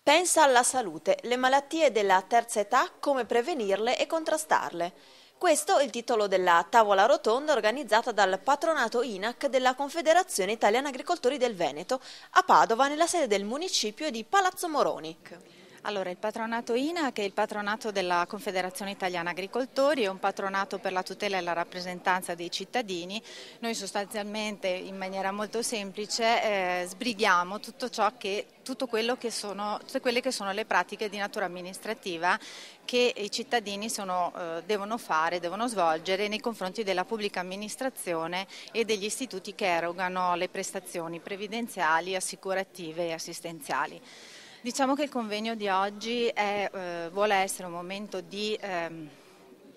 Pensa alla salute, le malattie della terza età, come prevenirle e contrastarle. Questo è il titolo della tavola rotonda organizzata dal patronato INAC della Confederazione Italiana Agricoltori del Veneto a Padova, nella sede del municipio di Palazzo Moroni. Allora, il patronato INAC è il patronato della Confederazione Italiana Agricoltori, è un patronato per la tutela e la rappresentanza dei cittadini. Noi sostanzialmente, in maniera molto semplice, sbrighiamo tutte quelle che sono le pratiche di natura amministrativa che i cittadini devono svolgere nei confronti della pubblica amministrazione e degli istituti che erogano le prestazioni previdenziali, assicurative e assistenziali. Diciamo che il convegno di oggi vuole essere un momento di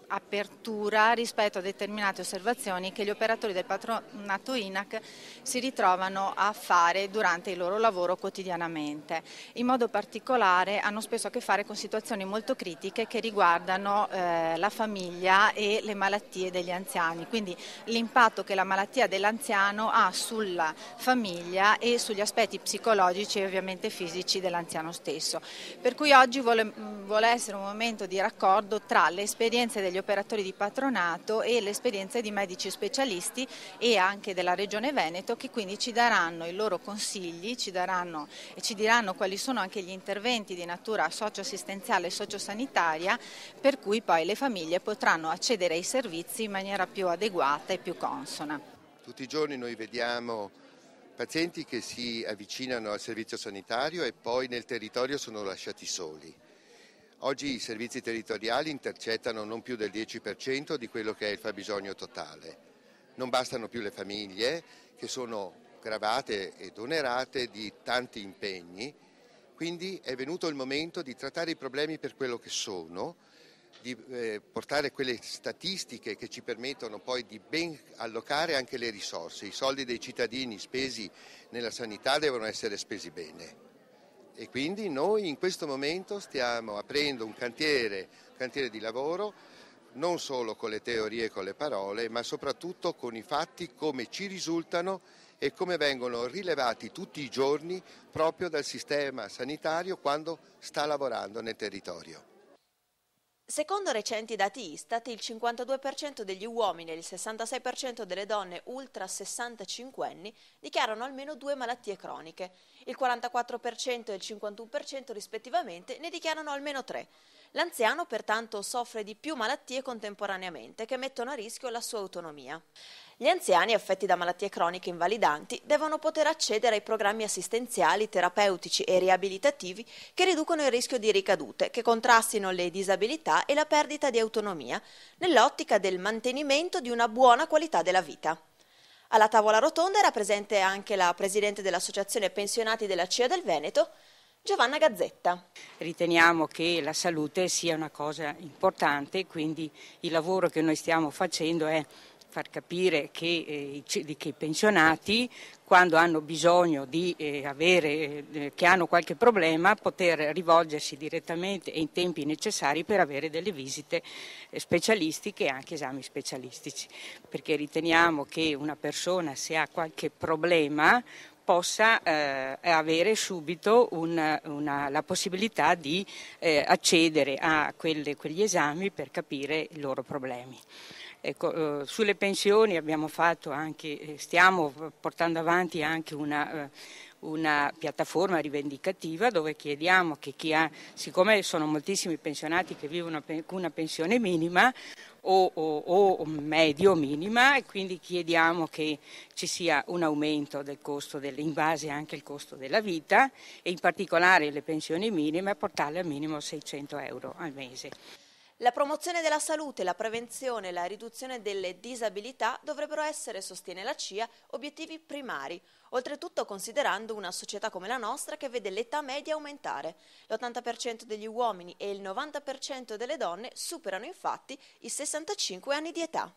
apertura rispetto a determinate osservazioni che gli operatori del patronato INAC si ritrovano a fare durante il loro lavoro quotidianamente. In modo particolare hanno spesso a che fare con situazioni molto critiche che riguardano la famiglia e le malattie degli anziani, quindi l'impatto che la malattia dell'anziano ha sulla famiglia e sugli aspetti psicologici e ovviamente fisici dell'anziano stesso. Per cui oggi vuole essere un momento di raccordo tra le esperienze degli operatori di patronato e le esperienze di medici specialisti e anche della Regione Veneto, che quindi ci daranno i loro consigli, ci diranno quali sono anche gli interventi di natura socioassistenziale e sociosanitaria, per cui poi le famiglie potranno accedere ai servizi in maniera più adeguata e più consona. Tutti i giorni noi vediamo pazienti che si avvicinano al servizio sanitario e poi nel territorio sono lasciati soli. Oggi i servizi territoriali intercettano non più del 10% di quello che è il fabbisogno totale. Non bastano più le famiglie, che sono gravate ed onerate di tanti impegni, quindi è venuto il momento di trattare i problemi per quello che sono, di portare quelle statistiche che ci permettono poi di ben allocare anche le risorse. I soldi dei cittadini spesi nella sanità devono essere spesi bene. E quindi noi in questo momento stiamo aprendo un cantiere di lavoro, non solo con le teorie e con le parole, ma soprattutto con i fatti, come ci risultano e come vengono rilevati tutti i giorni proprio dal sistema sanitario quando sta lavorando nel territorio. Secondo recenti dati Istat, il 52% degli uomini e il 66% delle donne ultra 65 anni dichiarano almeno 2 malattie croniche. Il 44% e il 51% rispettivamente ne dichiarano almeno 3. L'anziano pertanto soffre di più malattie contemporaneamente che mettono a rischio la sua autonomia. Gli anziani affetti da malattie croniche invalidanti devono poter accedere ai programmi assistenziali, terapeutici e riabilitativi che riducono il rischio di ricadute, che contrastino le disabilità e la perdita di autonomia, nell'ottica del mantenimento di una buona qualità della vita. Alla tavola rotonda era presente anche la presidente dell'Associazione Pensionati della CIA del Veneto, Giovanna Gazzetta. Riteniamo che la salute sia una cosa importante, quindi il lavoro che noi stiamo facendo è far capire che i pensionati, quando hanno bisogno che hanno qualche problema, poter rivolgersi direttamente e in tempi necessari per avere delle visite specialistiche e anche esami specialistici, perché riteniamo che una persona, se ha qualche problema, possa avere subito la possibilità di accedere a quegli esami per capire i loro problemi. Ecco, sulle pensioni stiamo portando avanti anche una piattaforma rivendicativa dove chiediamo che siccome sono moltissimi pensionati che vivono con una pensione minima o medio minima, e quindi chiediamo che ci sia un aumento del costo in base anche al costo della vita, e in particolare le pensioni minime portarle al minimo 600 euro al mese. La promozione della salute, la prevenzione e la riduzione delle disabilità dovrebbero essere, sostiene la CIA, obiettivi primari, oltretutto considerando una società come la nostra che vede l'età media aumentare. L'80% degli uomini e il 90% delle donne superano infatti i 65 anni di età.